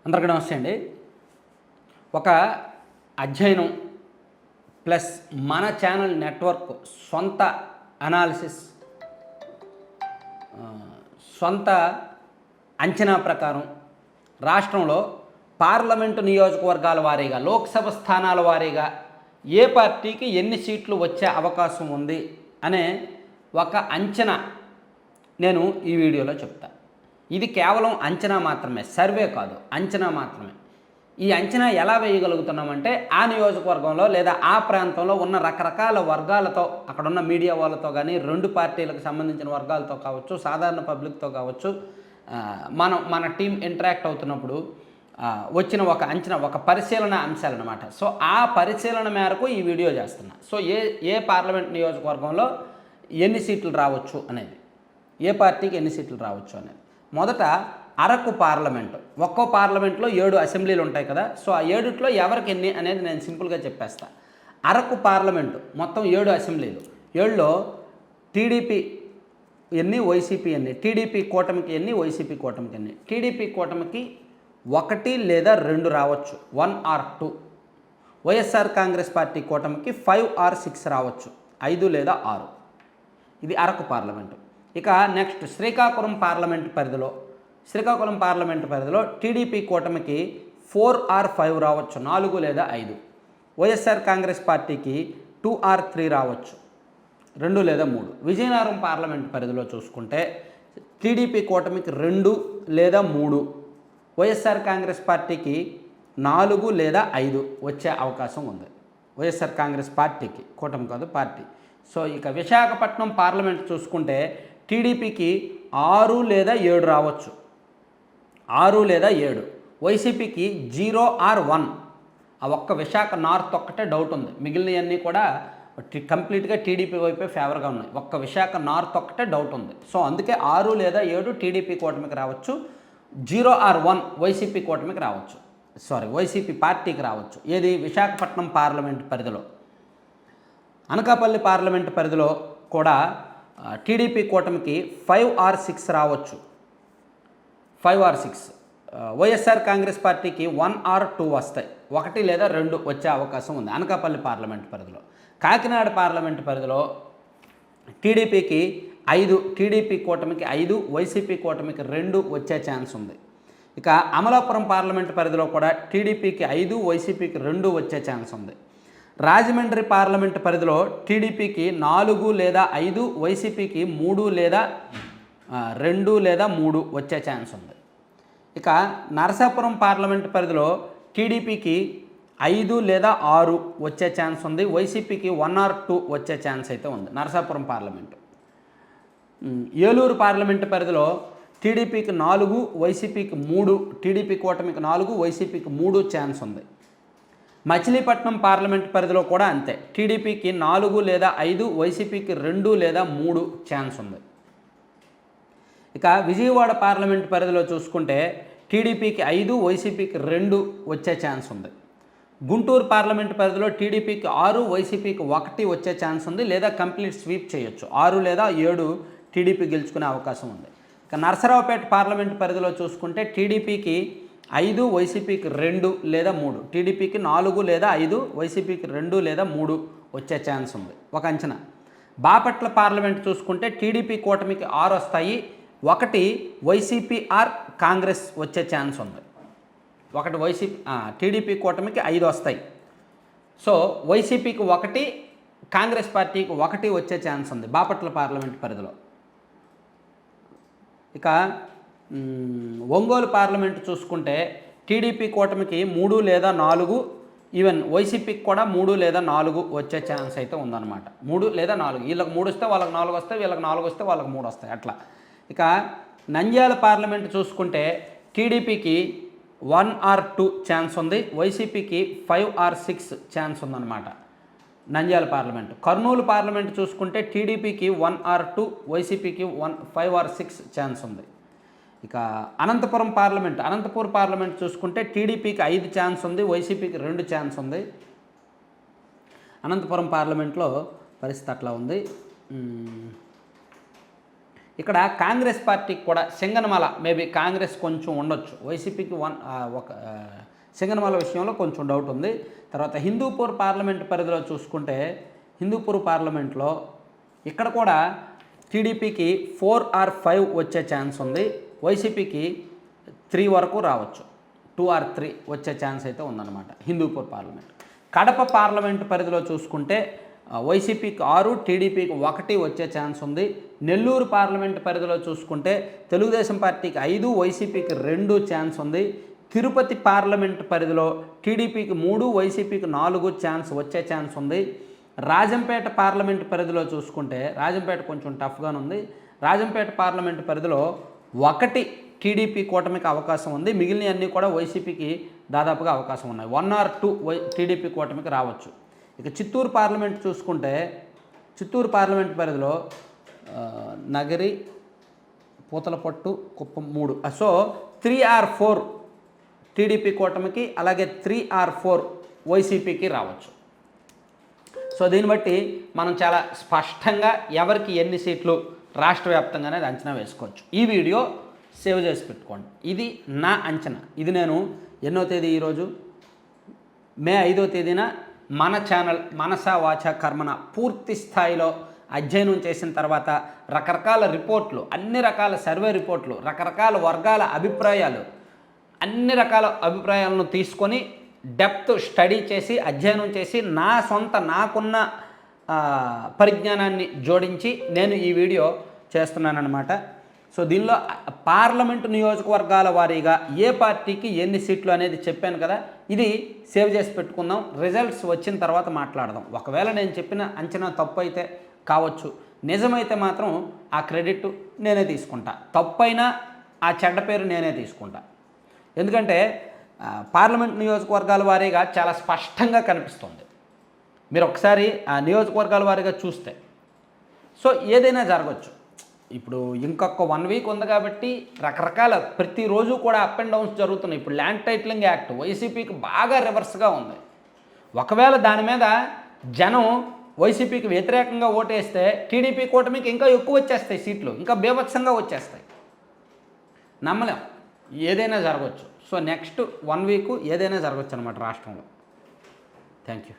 అందరికీ నమస్తే అండి. ఒక అధ్యయనం ప్లస్ మన ఛానల్ నెట్వర్క్ సొంత అనాలిసిస్ సొంత అంచనా ప్రకారం రాష్ట్రంలో పార్లమెంటు నియోజకవర్గాల వారీగా లోక్సభ స్థానాల వారీగా ఏ పార్టీకి ఎన్ని సీట్లు వచ్చే అవకాశం ఉంది అనే ఒక అంచనా నేను ఈ వీడియోలో చెప్తా. ఇది కేవలం అంచనా మాత్రమే, సర్వే కాదు, అంచనా మాత్రమే. ఈ అంచనా ఎలా వేయగలుగుతున్నామంటే ఆ నియోజకవర్గంలో లేదా ఆ ప్రాంతంలో ఉన్న రకరకాల వర్గాలతో, అక్కడున్న మీడియా వాళ్ళతో కానీ, రెండు పార్టీలకు సంబంధించిన వర్గాలతో కావచ్చు, సాధారణ పబ్లిక్తో కావచ్చు, మన టీం ఇంటరాక్ట్ అవుతున్నప్పుడు వచ్చిన ఒక అంచనా, ఒక పరిశీలన అంశాలు అన్నమాట. సో ఆ పరిశీలన మేరకు ఈ వీడియో చేస్తున్నా. సో ఏ పార్లమెంట్ నియోజకవర్గంలో ఎన్ని సీట్లు రావచ్చు అనేది, ఏ పార్టీకి ఎన్ని సీట్లు రావచ్చు అనేది. మొదట అరకు పార్లమెంటు. ఒక్కో పార్లమెంట్లో 7 అసెంబ్లీలు ఉంటాయి కదా. సో ఆ 7ట్లో ఎవరికి ఎన్ని అనేది నేను సింపుల్గా చెప్పేస్తా. అరకు పార్లమెంటు మొత్తం 7 అసెంబ్లీలు. 7లో టీడీపీ ఎన్ని, వైసీపీ ఎన్ని, టీడీపీ కూటమికి ఎన్ని, వైసీపీ కూటమికి ఎన్ని. టీడీపీ కూటమికి 1 లేదా 2 రావచ్చు, 1 or 2. వైఎస్ఆర్ కాంగ్రెస్ పార్టీ కూటమికి 5 or 6 రావచ్చు, 5 లేదా 6. ఇది అరకు పార్లమెంటు. ఇక నెక్స్ట్ శ్రీకాకుళం పార్లమెంటు పరిధిలో టీడీపీ కూటమికి 4 or 5 రావచ్చు, 4 లేదా 5. వైఎస్ఆర్ కాంగ్రెస్ పార్టీకి 2 or 3 రావచ్చు, 2 లేదా 3. విజయనగరం పార్లమెంటు పరిధిలో చూసుకుంటే టీడీపీ కూటమికి 2 లేదా 3, వైఎస్ఆర్ కాంగ్రెస్ పార్టీకి 4 లేదా 5 వచ్చే అవకాశం ఉంది. వైఎస్ఆర్ కాంగ్రెస్ పార్టీకి, కూటమి కాదు, పార్టీ. సో ఇక విశాఖపట్నం పార్లమెంట్ చూసుకుంటే టీడీపీకి 6 లేదా 7 రావచ్చు, 6 లేదా 7. వైసీపీకి 0 or 1. ఆ ఒక్క విశాఖ నార్త్ ఒక్కటే డౌట్ ఉంది, మిగిలినవన్నీ కూడా కంప్లీట్గా టీడీపీ వైపే ఫేవర్గా ఉన్నాయి. ఒక్క విశాఖ నార్త్ ఒక్కటే డౌట్ ఉంది. సో అందుకే 6 లేదా 7 టీడీపీ కూటమికి రావచ్చు, 0 or 1 వైసీపీ కూటమికి రావచ్చు, వైసీపీ పార్టీకి రావచ్చు. ఏది విశాఖపట్నం పార్లమెంట్ పరిధిలో. అనకాపల్లి పార్లమెంటు పరిధిలో కూడా టీడీపీ కూటమికి 5 or 6 రావచ్చు, 5 or 6. వైఎస్ఆర్ కాంగ్రెస్ పార్టీకి 1 or 2 వస్తాయి, 1 లేదా 2 వచ్చే అవకాశం ఉంది అనకాపల్లి పార్లమెంటు పరిధిలో. కాకినాడ పార్లమెంటు పరిధిలో టీడీపీకి 5, టీడీపీ కూటమికి 5, వైసీపీ కూటమికి 2 వచ్చే ఛాన్స్ ఉంది. ఇక అమలాపురం పార్లమెంటు పరిధిలో కూడా టీడీపీకి 5, వైసీపీకి 2 వచ్చే ఛాన్స్ ఉంది. రాజమండ్రి పార్లమెంటు పరిధిలో టీడీపీకి 4 లేదా 5, వైసీపీకి 3 లేదా 2 లేదా 3 వచ్చే ఛాన్స్ ఉంది. ఇక నరసాపురం పార్లమెంటు పరిధిలో టీడీపీకి 5 లేదా 6 వచ్చే ఛాన్స్ ఉంది, వైసీపీకి 1 or 2 వచ్చే ఛాన్స్ అయితే ఉంది నరసాపురం పార్లమెంటు. ఏలూరు పార్లమెంటు పరిధిలో టీడీపీకి 4, వైసీపీకి 3, టీడీపీ కూటమికి 4, వైసీపీకి 3 ఛాన్స్ ఉంది. మచిలీపట్నం పార్లమెంట్ పరిధిలో కూడా అంతే, టీడీపీకి 4 లేదా 5, వైసీపీకి 2 లేదా 3 ఛాన్స్ ఉంది. ఇక విజయవాడ పార్లమెంట్ పరిధిలో చూసుకుంటే టీడీపీకి 5, వైసీపీకి 2 వచ్చే ఛాన్స్ ఉంది. గుంటూరు పార్లమెంట్ పరిధిలో టీడీపీకి 6, వైసీపీకి 1 వచ్చే ఛాన్స్ ఉంది, లేదా కంప్లీట్ స్వీప్ చేయొచ్చు, 6 లేదా 7 టీడీపీ గెలుచుకునే అవకాశం ఉంది. ఇక నరసరావుపేట పార్లమెంట్ పరిధిలో చూసుకుంటే టీడీపీకి 5, వైసీపీకి 2 లేదా 3, టీడీపీకి 4 లేదా 5, వైసీపీకి 2 లేదా 3 వచ్చే ఛాన్స్ ఉంది, ఒక అంచనా. బాపట్ల పార్లమెంట్ చూసుకుంటే టీడీపీ కూటమికి 6 వస్తాయి, 1 వైసీపీ ఆర్ కాంగ్రెస్ వచ్చే ఛాన్స్ ఉంది. 1 టీడీపీ కూటమికి 5 వస్తాయి. సో వైసీపీకి 1, కాంగ్రెస్ పార్టీకి 1 వచ్చే ఛాన్స్ ఉంది బాపట్ల పార్లమెంట్ పరిధిలో. ఇక ఒంగోలు పార్లమెంట్ చూసుకుంటే టీడీపీ కూటమికి 3 లేదా 4, ఈవెన్ వైసీపీకి కూడా 3 లేదా 4 వచ్చే ఛాన్స్ అయితే ఉందన్నమాట. 3 లేదా 4, వీళ్ళకి 3 వస్తే వాళ్ళకి 4 వస్తాయి, వీళ్ళకి 4 వస్తే వాళ్ళకి 3 వస్తాయి, అట్లా. ఇక నంద్యాల పార్లమెంట్ చూసుకుంటే టీడీపీకి 1 or 2 ఛాన్స్ ఉంది, వైసీపీకి 5 or 6 ఛాన్స్ ఉందన్నమాట నంద్యాల పార్లమెంటు. కర్నూలు పార్లమెంట్ చూసుకుంటే టీడీపీకి 1 or 2, వైసీపీకి 5 or 6 ఛాన్స్ ఉంది. ఇక అనంతపురం పార్లమెంట్ చూసుకుంటే టీడీపీకి 5 ఛాన్స్ ఉంది, వైసీపీకి 2 ఛాన్స్ ఉంది. అనంతపురం పార్లమెంట్లో పరిస్థితి అట్లా ఉంది. ఇక్కడ కాంగ్రెస్ పార్టీకి కూడా సింగనమల మేబీ కాంగ్రెస్ కొంచెం ఉండొచ్చు, వైసీపీకి ఒక సింగనమల విషయంలో కొంచెం డౌట్ ఉంది. తర్వాత హిందూపూర్ పార్లమెంట్ పరిధిలో చూసుకుంటే హిందూపూర్ పార్లమెంట్లో ఇక్కడ కూడా టీడీపీకి 4 or 5 వచ్చే ఛాన్స్ ఉంది, వైసీపీకి 3 వరకు రావచ్చు, 2 or 3 వచ్చే ఛాన్స్ అయితే ఉందన్నమాట హిందూపూర్ పార్లమెంట్. కడప పార్లమెంటు పరిధిలో చూసుకుంటే వైసీపీకి 6, టీడీపీకి 1 వచ్చే ఛాన్స్ ఉంది. నెల్లూరు పార్లమెంటు పరిధిలో చూసుకుంటే తెలుగుదేశం పార్టీకి 5, వైసీపీకి 2 ఛాన్స్ ఉంది. తిరుపతి పార్లమెంటు పరిధిలో టీడీపీకి 3, వైసీపీకి 4 ఛాన్స్ వచ్చే ఛాన్స్ ఉంది. రాజంపేట పార్లమెంటు పరిధిలో చూసుకుంటే రాజంపేట కొంచెం టఫ్గానే ఉంది. రాజంపేట పార్లమెంటు పరిధిలో 1 టీడీపీ కూటమికి అవకాశం ఉంది, మిగిలిన అన్నీ కూడా వైసీపీకి దాదాపుగా అవకాశం ఉన్నాయి. 1 or 2 టీడీపీ కూటమికి రావచ్చు. ఇక చిత్తూరు పార్లమెంట్ చూసుకుంటే చిత్తూరు పార్లమెంట్ పరిధిలో Nagari, Puthalapattu, Kuppam 3. So 3 or 4 TDP కూటమికి, అలాగే 3 or 4 వైసీపీకి రావచ్చు. సో దీన్ని బట్టి మనం చాలా స్పష్టంగా ఎవరికి ఎన్ని సీట్లు రాష్ట్ర వ్యాప్తంగా అనేది అంచనా వేసుకోవచ్చు. ఈ వీడియో సేవ్ చేసి పెట్టుకోండి. ఇది నా అంచనా. ఇది నేను ఎన్నో తేదీ ఈరోజు మే 5వ తేదీన మన ఛానల్ మనసా వాచా కర్మన పూర్తి స్థాయిలో అధ్యయనం చేసిన తర్వాత రకరకాల రిపోర్ట్లు, అన్ని రకాల సర్వే రిపోర్ట్లు, రకరకాల వర్గాల అభిప్రాయాలు, అన్ని రకాల అభిప్రాయాలను తీసుకొని డెప్త్ స్టడీ చేసి అధ్యయనం చేసి నాకున్న పరిజ్ఞానాన్ని జోడించి నేను ఈ వీడియో చేస్తున్నానన్నమాట. సో దీనిలో పార్లమెంటు నియోజకవర్గాల వారీగా ఏ పార్టీకి ఎన్ని సీట్లు అనేది చెప్పాను కదా, ఇది సేవ్ చేసి పెట్టుకుందాం. రిజల్ట్స్ వచ్చిన తర్వాత మాట్లాడదాం. ఒకవేళ నేను చెప్పిన అంచనా తప్పు అయితే కావచ్చు, నిజమైతే మాత్రం ఆ క్రెడిట్ నేనే తీసుకుంటా, తప్పైనా ఆ చెడ్డ పేరు నేనే తీసుకుంటా. ఎందుకంటే పార్లమెంట్ నియోజకవర్గాల వారీగా చాలా స్పష్టంగా కనిపిస్తుంది. మీరు ఒకసారి ఆ నియోజకవర్గాల వారీగా చూస్తే సో ఏదైనా జరగవచ్చు. ఇప్పుడు ఇంకొక 1 వీక్ ఉంది కాబట్టి రకరకాల ప్రతిరోజు కూడా అప్ అండ్ డౌన్స్ జరుగుతున్నాయి. ఇప్పుడు ల్యాండ్ టైటిలింగ్ యాక్ట్ వైసీపీకి బాగా రివర్స్గా ఉంది. ఒకవేళ దాని మీద జనం వైసీపీకి వ్యతిరేకంగా ఓటేస్తే టీడీపీ కూటమికి ఇంకా ఎక్కువ వచ్చేస్తాయి సీట్లు, ఇంకా బీభత్సంగా వచ్చేస్తాయి. నమ్మలేం, ఏదైనా జరగవచ్చు. సో నెక్స్ట్ 1 వీక్ ఏదైనా జరగవచ్చు అనమాట రాష్ట్రంలో. Thank you.